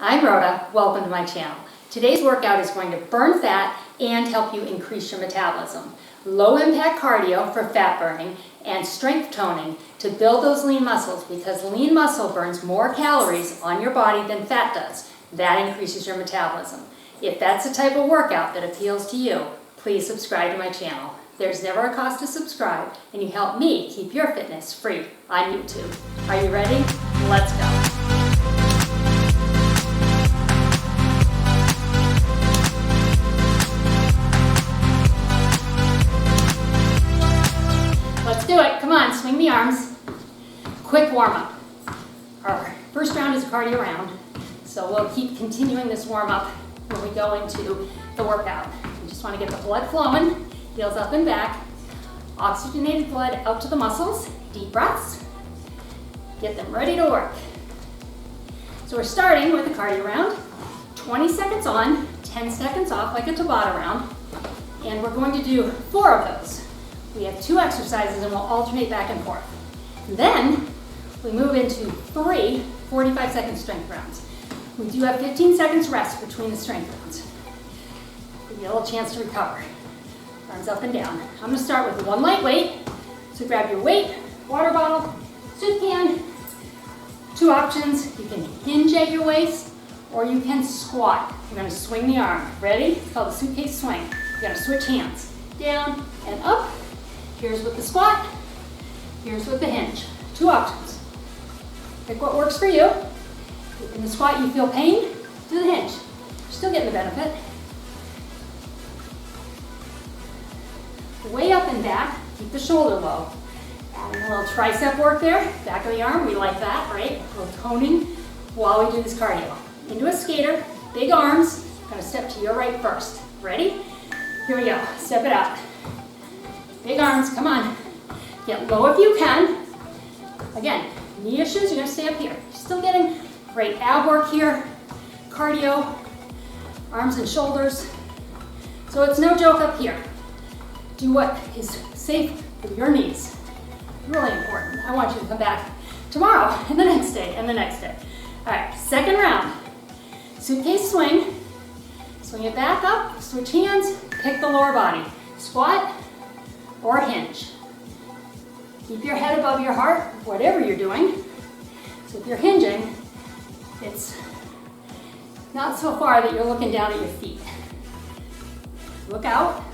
I'm Rhoda, welcome to my channel. Today's workout is going to burn fat and help you increase your metabolism. Low impact cardio for fat burning and strength toning to build those lean muscles, because lean muscle burns more calories on your body than fat does. That increases your metabolism. If that's the type of workout that appeals to you, please subscribe to my channel. There's never a cost to subscribe, and you help me keep your fitness free on YouTube. Are you ready? Let's go. Let's do it. Come on, swing the arms. Quick warm-up. Our first round is a cardio round, so we'll keep continuing this warm-up when we go into the workout. We just want to get the blood flowing, heels up and back, oxygenated blood out to the muscles, deep breaths, get them ready to work. So we're starting with a cardio round, 20 seconds on, 10 seconds off, like a Tabata round, and we're going to do 4 of those. We have 2 exercises and we'll alternate back and forth. Then we move into 3 45-second strength rounds. We do have 15 seconds rest between the strength rounds. Give you a little chance to recover. Arms up and down. I'm going to start with 1 light weight. So grab your weight, water bottle, soup can. 2 options. You can hinge at your waist or you can squat. You're going to swing the arm. Ready? It's called a suitcase swing. You're going to switch hands. Down and up. Here's with the squat. Here's with the hinge. 2 options. Pick what works for you. If in the squat you feel pain, do the hinge. You're still getting the benefit. Way up and back, keep the shoulder low. Adding a little tricep work there, back of the arm, we like that, right? A little toning while we do this cardio. Into a skater, big arms. Gonna step to your right first. Ready? Here we go, step it out. Big arms, come on. Get low if you can. Again, knee issues, you're gonna stay up here. You're still getting great ab work here, cardio, arms and shoulders. So it's no joke up here. Do what is safe for your knees. Really important. I want you to come back tomorrow and the next day and the next day. All right, second round. Suitcase swing. Swing it back up, switch hands, pick the lower body. Squat or hinge. Keep your head above your heart, whatever you're doing. So if you're hinging, it's not so far that you're looking down at your feet. Look out.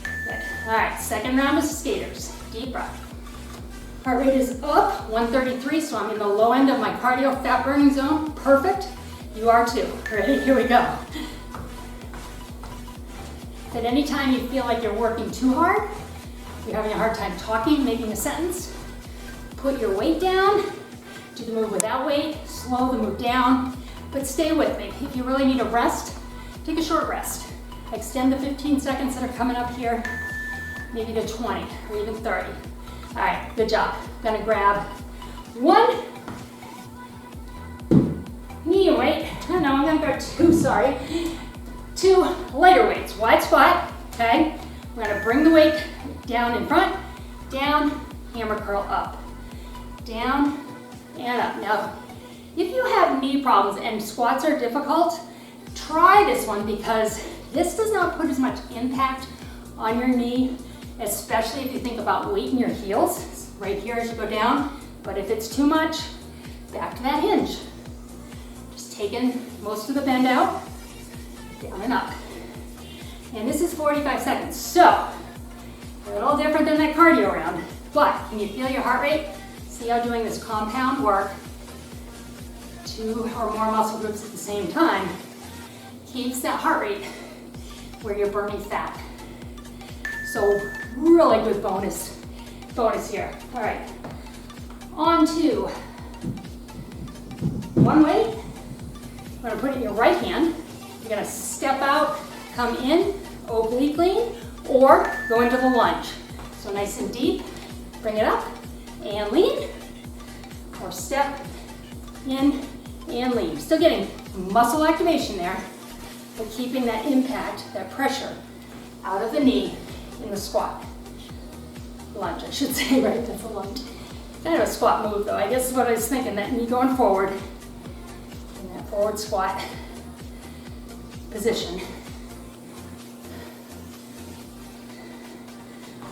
Good. All right, second round is skaters. Deep breath. Heart rate is up, 133, so I'm in the low end of my cardio fat burning zone. Perfect. You are too. Ready? Here we go. At any time you feel like you're working too hard, you're having a hard time talking, making a sentence, put your weight down, do the move without weight, slow the move down, but stay with me. If you really need a rest, take a short rest. Extend the 15 seconds that are coming up here, maybe to 20 or even 30. All right, good job. Gonna grab 1 knee weight. Oh, no, I'm gonna grab 2, sorry. 2 lighter weights, wide squat, okay? We're gonna bring the weight down in front, down, hammer curl up, down and up. Now, if you have knee problems and squats are difficult, try this one because this does not put as much impact on your knee, especially if you think about weight in your heels, it's right here as you go down. But if it's too much, back to that hinge. Just taking most of the bend out, down and up. And this is 45 seconds. So, a little different than that cardio round, but can you feel your heart rate? See how doing this compound work, 2 or more muscle groups at the same time, keeps that heart rate where you're burning fat. So, really good bonus here. All right, on to 1 weight. I'm gonna put it in your right hand. You're gonna step out, come in, oblique lean, or go into the lunge. So nice and deep, bring it up and lean, or step in and lean. Still getting muscle activation there, but keeping that impact, that pressure out of the knee in the squat. Lunge, I should say, right? That's a lunge. Kind of a squat move though. I guess is what I was thinking, that knee going forward in that forward squat position.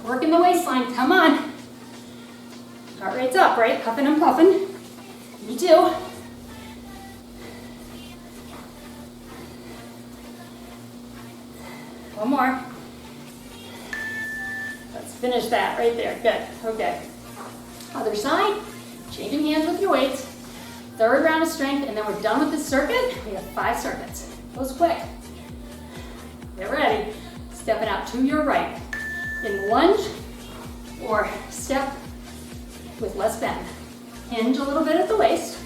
Working the waistline, come on. Heart rate's up, right? Huffing and puffing. Me too. One more. Let's finish that right there. Good. Okay. Other side. Changing hands with your weights. Third round of strength, and then we're done with this circuit. We have 5 circuits. Goes quick. Get ready. Stepping out to your right. In lunge or step with less bend. Hinge a little bit at the waist.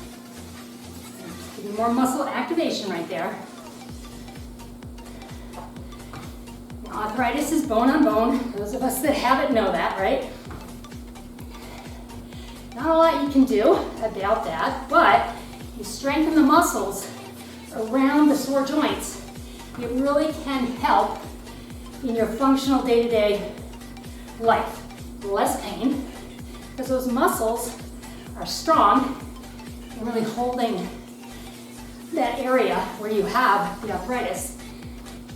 Give you more muscle activation right there. Now, arthritis is bone on bone. Those of us that have it know that, right? Not a lot you can do about that, but you strengthen the muscles around the sore joints. It really can help in your functional day-to-day life. Less pain, because those muscles are strong and really holding that area where you have the arthritis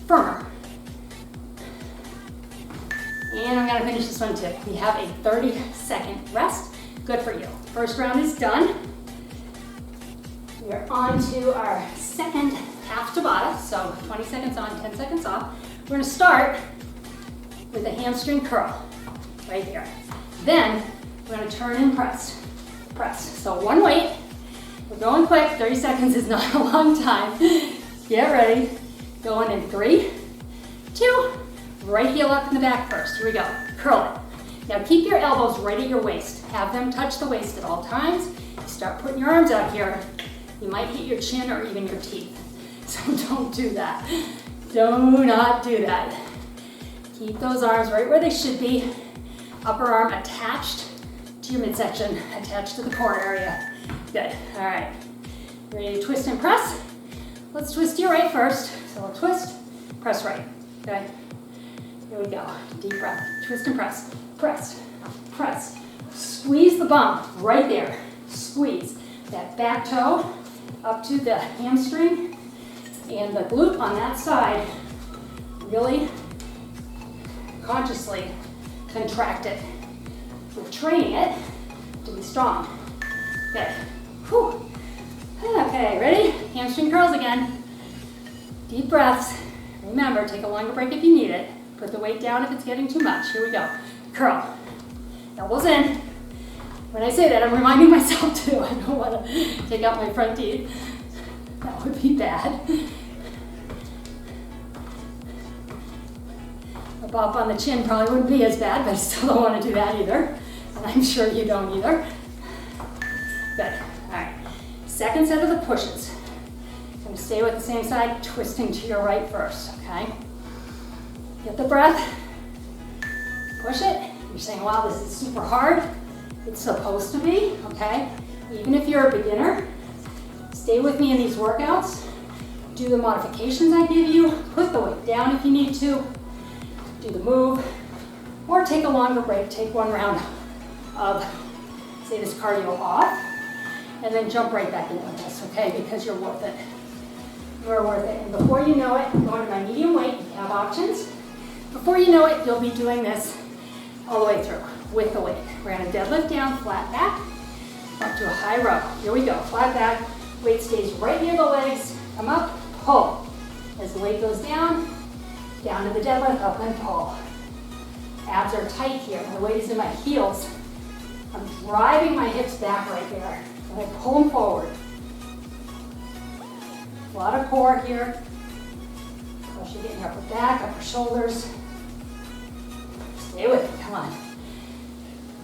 firmer. And I'm gonna finish this one too. We have a 30-second rest. Good for you. First round is done. We're on to our second half Tabata, so 20 seconds on, 10 seconds off. We're gonna start with a hamstring curl, right here. Then, we're gonna turn and press. So one weight, we're going quick, 30 seconds is not a long time. Get ready. Going in 3, 2, right heel up in the back first. Here we go, curl it. Now keep your elbows right at your waist. Have them touch the waist at all times. You start putting your arms out here, you might hit your chin or even your teeth. So don't do that. Do not do that. Keep those arms right where they should be. Upper arm attached to your midsection, attached to the core area. Good, all right. Ready to twist and press? Let's twist to your right first. So we'll twist, press right, okay? Here we go, deep breath. Twist and press, press, press. Squeeze the bum right there. Squeeze that back toe up to the hamstring and the glute on that side. Really consciously contract it. We're training it to be strong. Good. Whew. Okay, ready? Hamstring curls again. Deep breaths. Remember, take a longer break if you need it. Put the weight down if it's getting too much. Here we go. Curl. Elbows in. When I say that, I'm reminding myself too. I don't want to take out my front teeth. That would be bad. A bump on the chin probably wouldn't be as bad, but I still don't want to do that either. And I'm sure you don't either. Good. All right. Second set of the pushes. I'm going to stay with the same side, twisting to your right first, okay? Get the breath. Push it. You're saying, wow, this is super hard. It's supposed to be, okay? Even if you're a beginner, stay with me in these workouts. Do the modifications I give you. Put the weight down if you need to. Do the move. Or take a longer break. Take one round of, say, this cardio off. And then jump right back into this, okay? Because you're worth it. You're worth it. And before you know it, going to my medium weight, you have options. Before you know it, you'll be doing this all the way through with the weight. We're gonna deadlift down, flat back, up to a high row. Here we go, flat back, weight stays right near the legs, come up, pull. As the weight goes down to the deadlift, up and pull. Abs are tight here, my weight is in my heels. I'm driving my hips back right there. And I pull them forward. A lot of core here. Especially getting your upper back, upper shoulders. Stay with me, come on.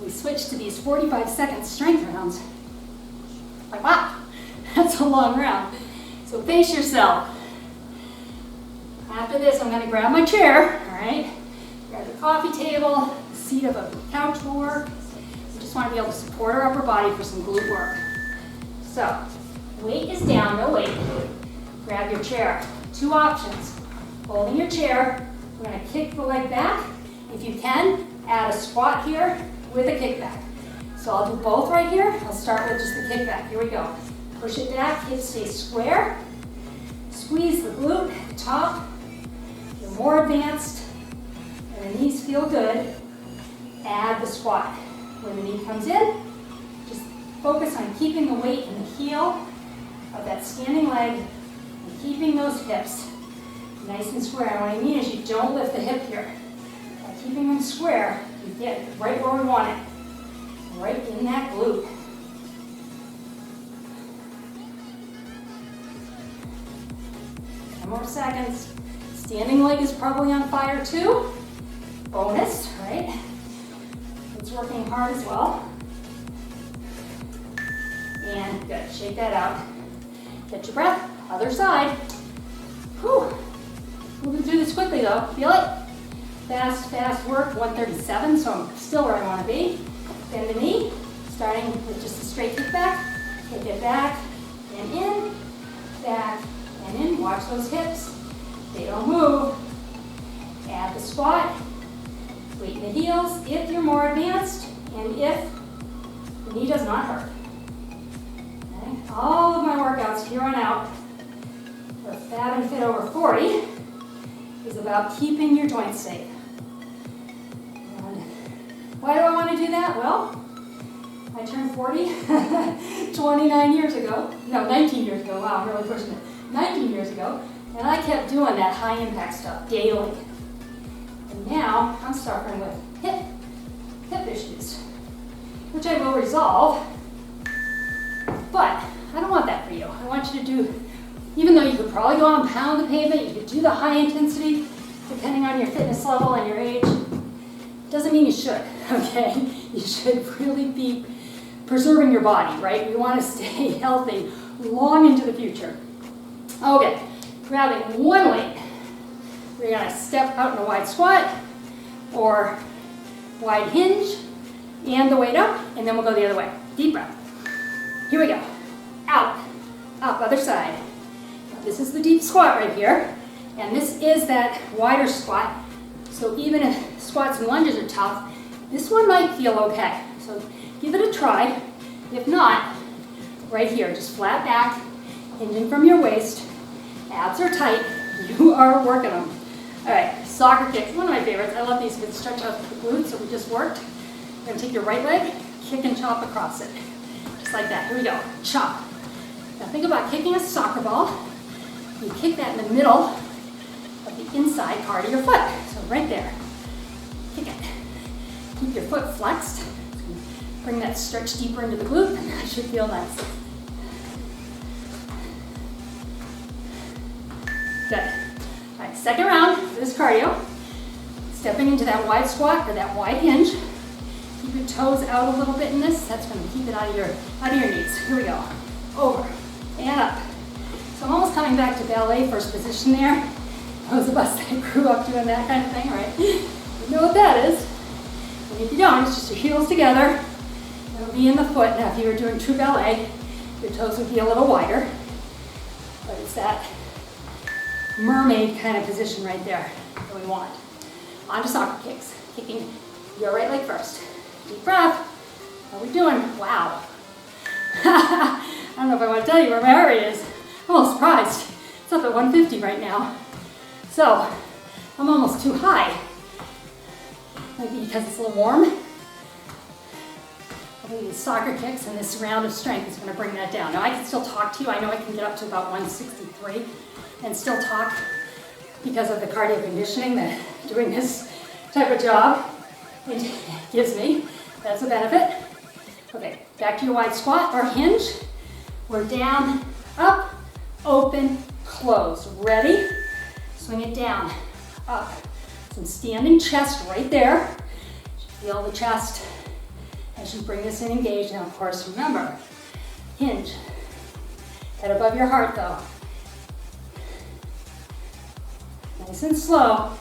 We switch to these 45-second strength rounds. Like, wow, that's a long round. So face yourself. After this, I'm gonna grab my chair, all right? Grab the coffee table, the seat of a couch will work. We just wanna be able to support our upper body for some glute work. So, weight is down, no weight. Grab your chair. 2 options. Holding your chair, we're gonna kick the leg back. If you can, add a squat here with a kickback. So I'll do both right here. I'll start with just the kickback. Here we go. Push it back, hips stay square. Squeeze the glute at the top. You're more advanced, and the knees feel good. Add the squat. When the knee comes in, just focus on keeping the weight in the heel of that standing leg and keeping those hips nice and square. And what I mean is you don't lift the hip here. By keeping them square, you get right where we want it, right in that glute. More seconds. Standing leg is probably on fire too. Bonus, right? It's working hard as well. And good. Shake that out. Get your breath. Other side. Whew. Moving through this quickly though. Feel it? Fast, fast work. 137, so I'm still where I want to be. Bend the knee. Starting with just a straight kick back. Kick it back and in. Back and in. Watch those hips. They don't move. Add the squat. Weight in the heels if you're more advanced and if the knee does not hurt. Okay. All of my workouts here on out for Fat and Fit over 40 is about keeping your joints safe. And why do I want to do that? Well, I turned 40 29 years ago. No, 19 years ago. Wow, I'm really pushing it. 19 years ago. And I kept doing that high impact stuff daily. And now I'm suffering with hip issues, which I will resolve. But I don't want that for you. I want you to do, even though you could probably go out and pound the pavement, you could do the high intensity, depending on your fitness level and your age. Doesn't mean you should, okay? You should really be preserving your body, right? You want to stay healthy long into the future. Okay, grabbing one weight. We're gonna step out in a wide squat or wide hinge and the weight up, and then we'll go the other way. Deep breath. Here we go. Out, up, other side. Now, this is the deep squat right here, and this is that wider squat. So even if squats and lunges are tough, this one might feel okay. So give it a try. If not, right here, just flat back, hinging from your waist. Abs are tight. You are working them. All right, soccer kicks, one of my favorites. I love these because stretch out the glutes that we just worked. You're gonna take your right leg, kick and chop across it. Just like that, here we go, chop. Now think about kicking a soccer ball. You kick that in the middle of the inside part of your foot. So right there, kick it. Keep your foot flexed. Bring that stretch deeper into the glute, and that should feel nice. Good. All right, second round, this is cardio. Stepping into that wide squat or that wide hinge. Keep your toes out a little bit in this. That's going to keep it out of your knees. Here we go. Over and up. So I'm almost coming back to ballet first position there. Those of us that grew up doing that kind of thing, right? You know what that is. And if you don't, it's just your heels together. It'll be in the foot. Now if you were doing true ballet, your toes would be a little wider. But it's that mermaid kind of position right there that we want. On to soccer kicks. Kicking your right leg first. Deep breath. How are we doing? Wow. I don't know if I want to tell you where my heart rate is. I'm a little surprised. It's up at 150 right now. So I'm almost too high. Maybe because it's a little warm. I think these soccer kicks and this round of strength is going to bring that down. Now I can still talk to you. I know I can get up to about 163 and still talk because of the cardio conditioning that doing this type of job it gives me. That's a benefit. Okay, back to your wide squat or hinge. We're down, up, open, close. Ready? Swing it down, up. Some standing chest right there. Feel the chest as you bring this in engaged. Now, of course, remember, hinge. Head above your heart, though. Nice and slow.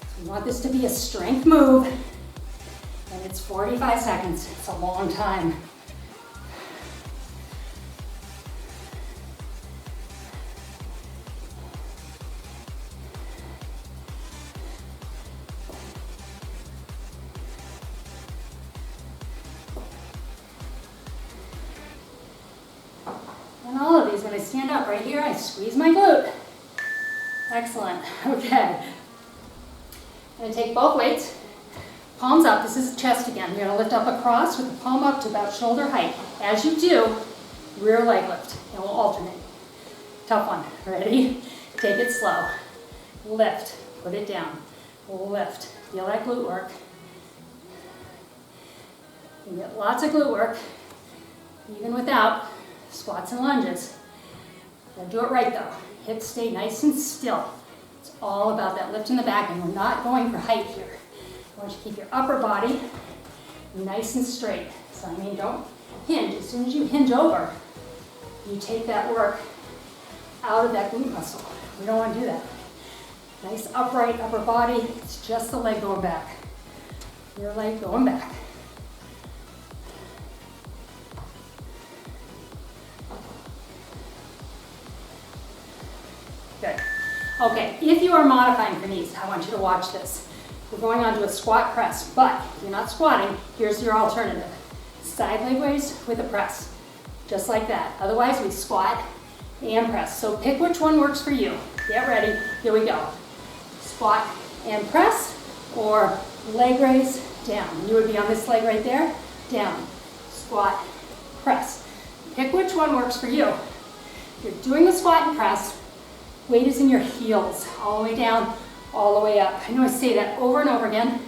So we want this to be a strength move. And it's 45 seconds. It's a long time. is when I stand up right here, I squeeze my glute. Excellent. Okay. I'm going to take both weights, palms up. This is chest again. You're going to lift up across with the palm up to about shoulder height. As you do, rear leg lift, and we'll alternate. Tough one. Ready? Take it slow. Lift. Put it down. Lift. Feel that glute work. You get lots of glute work, even without squats and lunges. Now do it right though. Hips stay nice and still. It's all about that lift in the back, and we're not going for height here. I want you to keep your upper body nice and straight. So I mean, don't hinge. As soon as you hinge over, you take that work out of that glute muscle. We don't want to do that. Nice upright upper body. It's just the leg going back. Your leg going back. Good. Okay, if you are modifying for knees, I want you to watch this. We're going on to a squat press, but if you're not squatting, here's your alternative. Side leg raise with a press, just like that. Otherwise, we squat and press. So pick which one works for you. Get ready, here we go. Squat and press, or leg raise, down. You would be on this leg right there, down. Squat, press. Pick which one works for you. If you're doing the squat and press, weight is in your heels, all the way down, all the way up. I know I say that over and over again,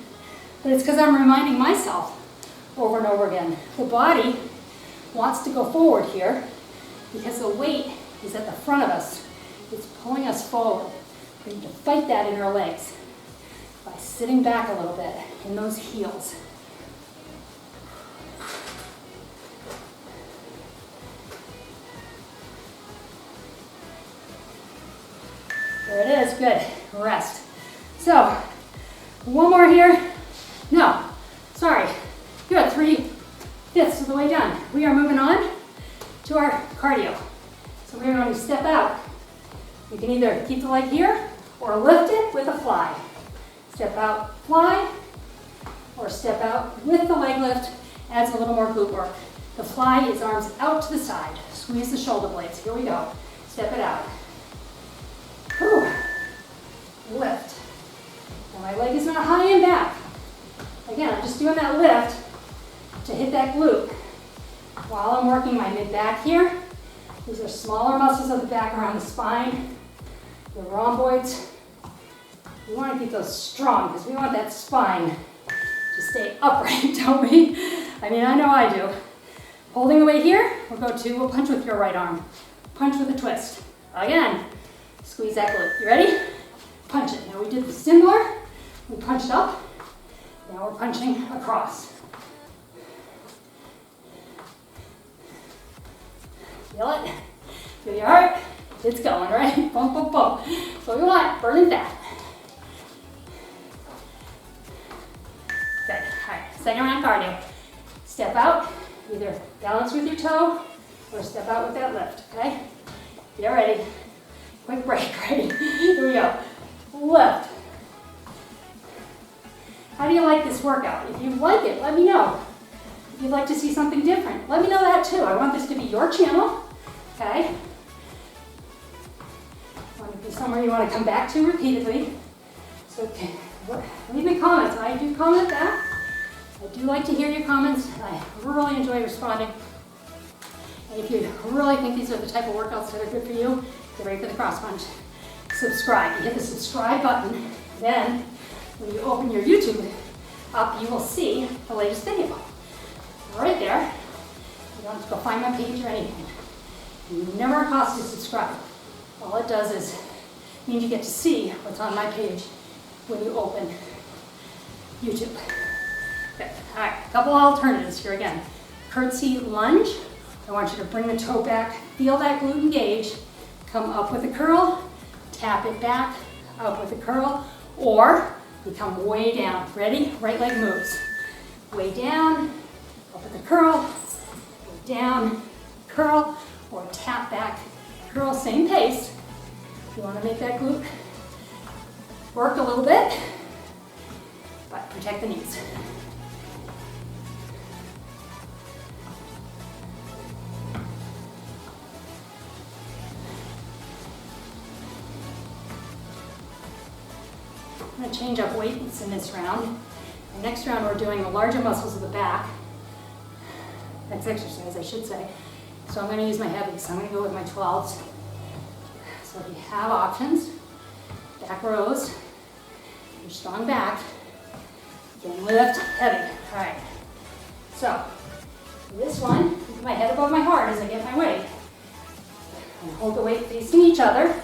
but it's because I'm reminding myself over and over again. The body wants to go forward here because the weight is at the front of us. It's pulling us forward. We need to fight that in our legs by sitting back a little bit in those heels. There it is, good, rest. So, one more here. No, sorry, good, 3/5 of the way done. We are moving on to our cardio. So we are going to step out. You can either keep the leg here or lift it with a fly. Step out, fly, or step out with the leg lift, adds a little more glute work. The fly is arms out to the side. Squeeze the shoulder blades, here we go. Step it out. Whew. Lift. Now my leg is not high and back. Again, I'm just doing that lift to hit that glute while I'm working my mid-back here. These are smaller muscles of the back around the spine, the rhomboids. We want to keep those strong because we want that spine to stay upright, don't we? I mean, I know I do. Holding the weight here, we'll punch with your right arm. Punch with a twist. Again, squeeze that glute. You ready? Punch it. Now we did the similar. We punched up. Now we're punching across. Feel it? Feel your heart? It's going, right? Boom, boom, boom. That's what we want. Burning fat. Good. All right. Second round cardio. Step out. Either balance with your toe or step out with that lift. Okay? Get ready. Quick break. Ready? Here we go. Lift. How do you like this workout? If you like it, let me know. If you'd like to see something different, let me know that too. I want this to be your channel. Okay? I want it to be somewhere you want to come back to repeatedly. So okay, leave me comments. I do comment back. I do like to hear your comments. I really enjoy responding. And if you really think these are the type of workouts that are good for you, get ready for the cross punch. Subscribe. You hit the subscribe button. Then, when you open your YouTube up, you will see the latest video. Right there. You don't have to go find my page or anything. It never costs to subscribe. All it does is means you get to see what's on my page when you open YouTube. Okay. All right, a couple alternatives here again. Curtsy Lunge. I want you to bring the toe back, feel that glute engage, come up with a curl, tap it back, up with a curl, or you come way down. Ready? Right leg moves. Way down, up with a curl, way down, curl, or tap back, curl, same pace. You want to make that glute work a little bit, but protect the knees. going to change up weights in this round. The next round, we're doing the larger muscles of the back. Next exercise, I should say. So I'm going to use my heavies. I'm going to go with my 12s. So if you have options, back rows, your strong back, you can lift heavy. All right. So this one, keep my head above my heart as I get my weight. And hold the weight facing each other.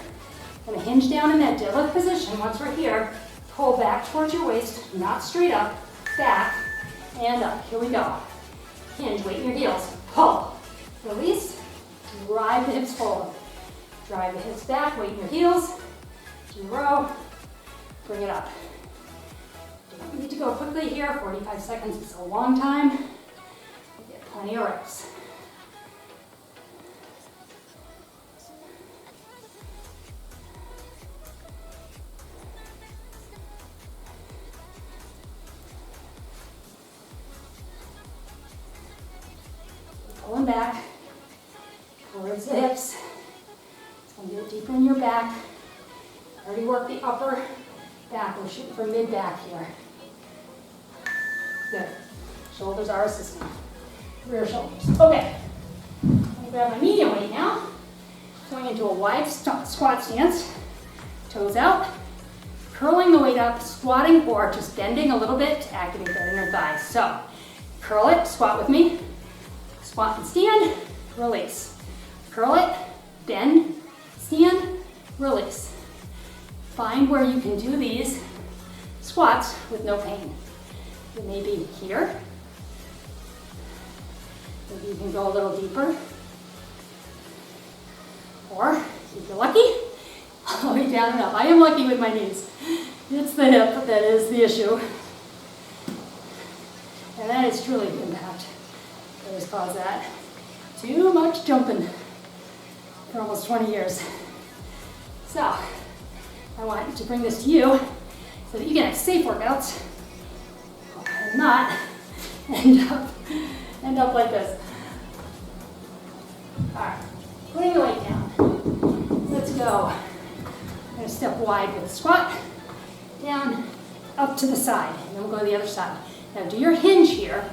And hinge down in that deadlift position. Once we're here, pull back towards your waist, not straight up, back, and up. Here we go. Hinge, weight in your heels, pull, release, drive the hips forward. Drive the hips back, weight in your heels, row, bring it up. Don't need to go quickly here, 45 seconds is a long time. You get plenty of reps. Pulling back towards the hips. It's going to get deeper in your back. Already worked the upper back. We're shooting for mid-back here. Good. Shoulders are assisting. Rear shoulders. Okay. I'm going to grab my medium weight now. Going into a wide squat stance. Toes out. Curling the weight up, squatting, or just bending a little bit to activate that inner thigh. So, curl it, squat with me. Squat and stand, release. Curl it, bend, stand, release. Find where you can do these squats with no pain. It may be here. Maybe you can go a little deeper. Or, if you're lucky, all the way down and up. I am lucky with my knees. It's the hip that is the issue. And that is truly the impact. Always cause that. Too much jumping for almost 20 years. So, I want to bring this to you so that you can have safe workouts and not end up like this. All right, putting the weight down. Let's go. I'm going to step wide with a squat, down, up to the side, and then we'll go to the other side. Now do your hinge here.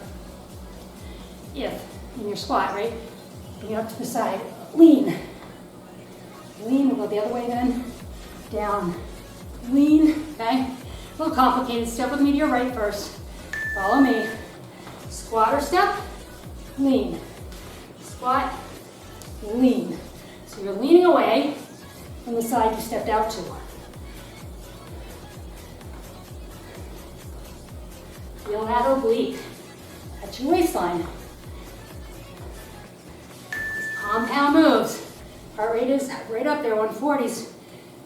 If in your squat, right? Bring it up to the side. Lean. Lean. We'll go the other way then. Down. Lean. Okay? A little complicated. Step with me to your right first. Follow me. Squat or step. Lean. Squat. Lean. So you're leaning away from the side you stepped out to. Feel that oblique. At your waistline. Compound moves. Heart rate is right up there, 140s.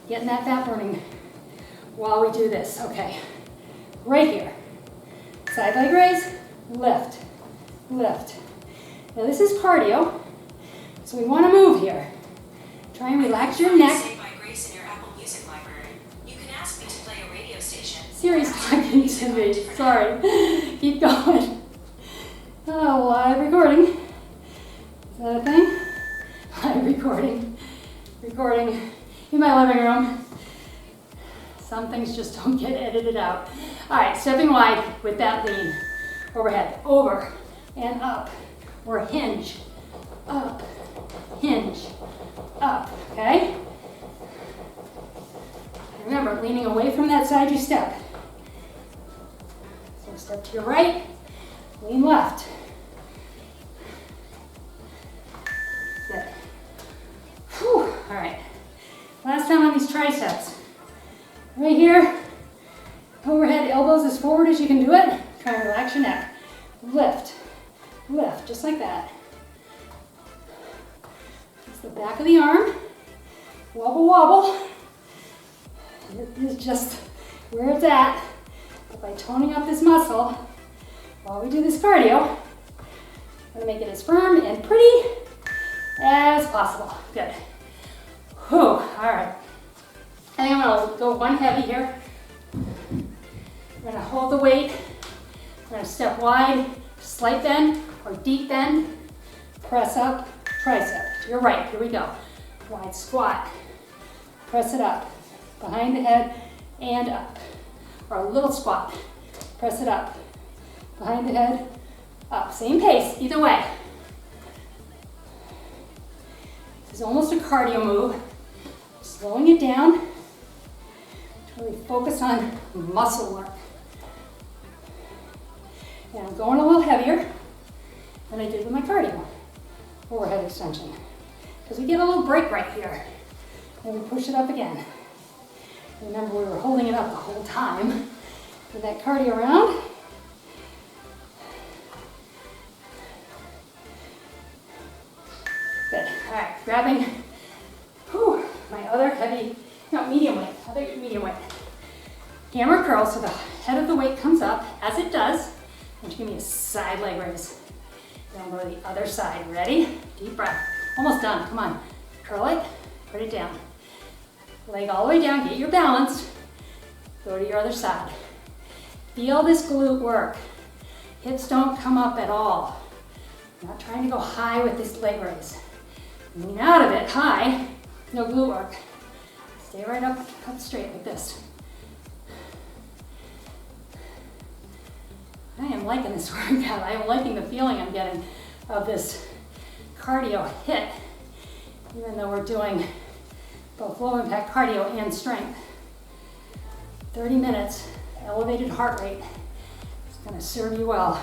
Getting that fat burning while we do this. Okay, right here. Side leg raise, lift, lift. Now this is cardio, so we want to move here. Try and relax your neck. Siri's talking to me. Sorry. Keep going. Oh, live recording. Is that a thing? Live recording. Recording in my living room. Some things just don't get edited out. All right, stepping wide with that lean. Overhead, over and up. Or hinge, up, hinge, up, okay? Remember, leaning away from that side you step. So step to your right, lean left. Good. Whew, all right. Last time on these triceps. Right here, overhead, elbows as forward as you can do it. Try and relax your neck. Lift, lift, just like that. It's the back of the arm. Wobble, wobble. It is just where it's at. But by toning up this muscle, while we do this cardio, I'm gonna make it as firm and pretty as possible. Good. Whew, all right. I think I'm gonna go one heavy here. I'm gonna hold the weight. I'm gonna step wide, slight bend or deep bend. Press up, tricep. To your right, here we go. Wide squat. Press it up. Behind the head and up. or a little squat. Press it up. Behind the head, up. Same pace, either way. This is almost a cardio move. Slowing it down to really focus on muscle work. And I'm going a little heavier than I did with my cardio. Overhead extension. Because we get a little break right here. And we push it up again. Remember, we were holding it up the whole time. With that cardio round. Good. All right, grabbing my other heavy, medium weight. Hammer curl, so the head of the weight comes up as it does. And you give me a side leg raise. Then we'll go to the other side. Ready? Deep breath. Almost done. Come on. Curl it. Put it down. Leg all the way down. Get your balance. Go to your other side. Feel this glute work. Hips don't come up at all. I'm not trying to go high with this leg raise. Lean out of it high. No glute work. Stay right up straight like this. I am liking this workout. I am liking the feeling I'm getting of this cardio HIIT, even though we're doing both low impact cardio and strength. 30 minutes, elevated heart rate. It's going to serve you well.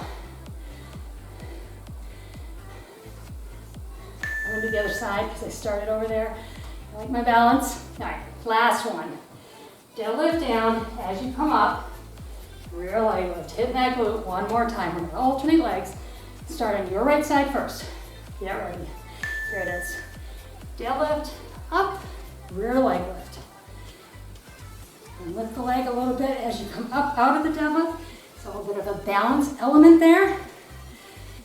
I'm going to do the other side because I started over there. I like my balance. All right, last one. Deadlift down as you come up. Rear leg lift. Hit that glute one more time. We're going to alternate legs. Start on your right side first. Get ready. Here it is. Deadlift, up, rear leg lift. And lift the leg a little bit as you come up out of the deadlift. It's a little bit of a balance element there.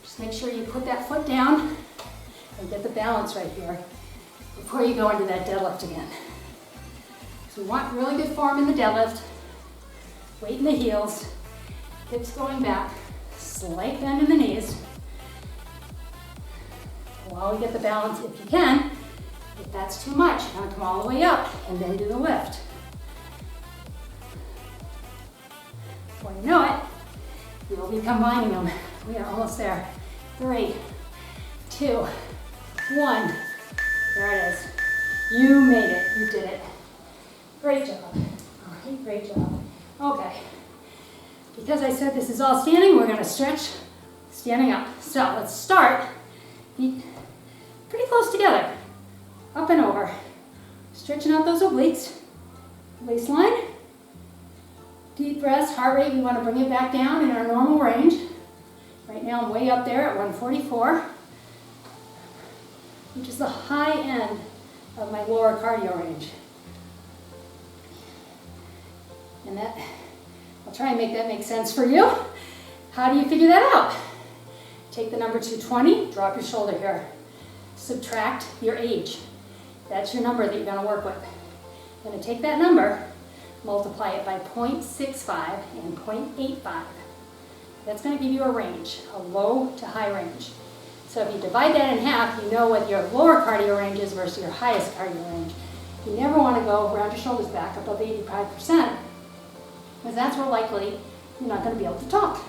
Just make sure you put that foot down and get the balance right here before you go into that deadlift again. So we want really good form in the deadlift. Weight in the heels, hips going back, slight bend in the knees. While we get the balance, if you can, if that's too much, you're gonna come all the way up and then do the lift. Before you know it, you'll be combining them. We are almost there. 3, 2, 1. There it is. You made it, you did it. Great job. All right, great job. Okay, because I said this is all standing, we're going to stretch standing up. So let's start, feet pretty close together, up and over, stretching out those obliques, waistline, deep breaths, heart rate, we want to bring it back down in our normal range. Right now I'm way up there at 144, which is the high end of my lower cardio range. And that, I'll try and make that make sense for you. How do you figure that out? Take the number 220, drop your shoulder here. Subtract your age. That's your number that you're going to work with. You're going to take that number, multiply it by 0.65 and 0.85. That's going to give you a range, a low to high range. So if you divide that in half, you know what your lower cardio range is versus your highest cardio range. You never want to go round your shoulders back above 85%. Because that's where likely you're not going to be able to talk.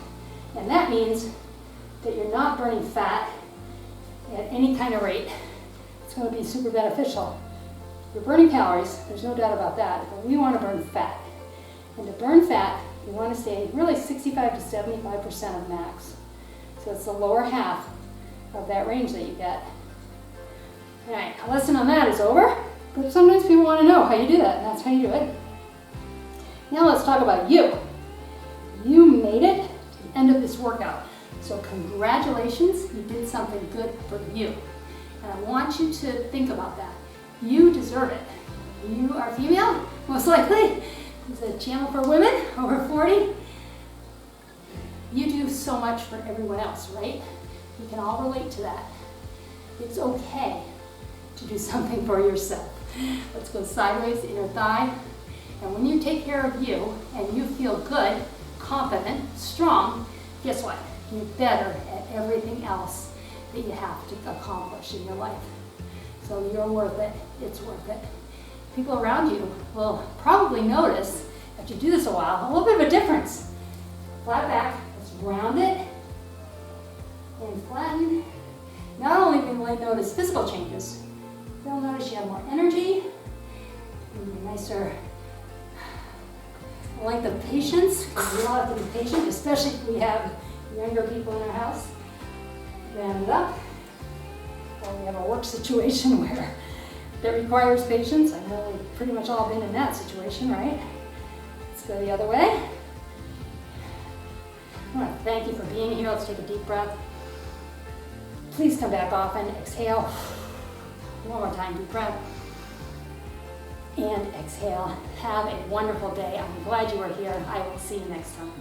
And that means that you're not burning fat at any kind of rate. It's going to be super beneficial. You're burning calories, there's no doubt about that, but we want to burn fat. And to burn fat, you want to stay really 65 to 75% of max. So it's the lower half of that range that you get. All right, a lesson on that is over, but sometimes people want to know how you do that, and that's how you do it. Now let's talk about you. You made it to the end of this workout. So congratulations, you did something good for you. And I want you to think about that. You deserve it. You are female, most likely. It's a channel for women over 40. You do so much for everyone else, right? We can all relate to that. It's okay to do something for yourself. Let's go sideways, inner thigh. And when you take care of you and you feel good, confident, strong, guess what? You're better at everything else that you have to accomplish in your life. So you're worth it. It's worth it. People around you will probably notice if after you do this a while, a little bit of a difference. Flat back, let's round it and flatten. Not only will you notice physical changes, you'll notice you have more energy, and nicer length of patience, because we all have to be patient, especially if we have younger people in our house. Round it up. Or we have a work situation where that requires patience. I know we've pretty much all been in that situation, right? Let's go the other way. I want to thank you for being here. Let's take a deep breath. Please come back often. Exhale. One more time, deep breath. And exhale. Have a wonderful day. I'm glad you are here. I will see you next time.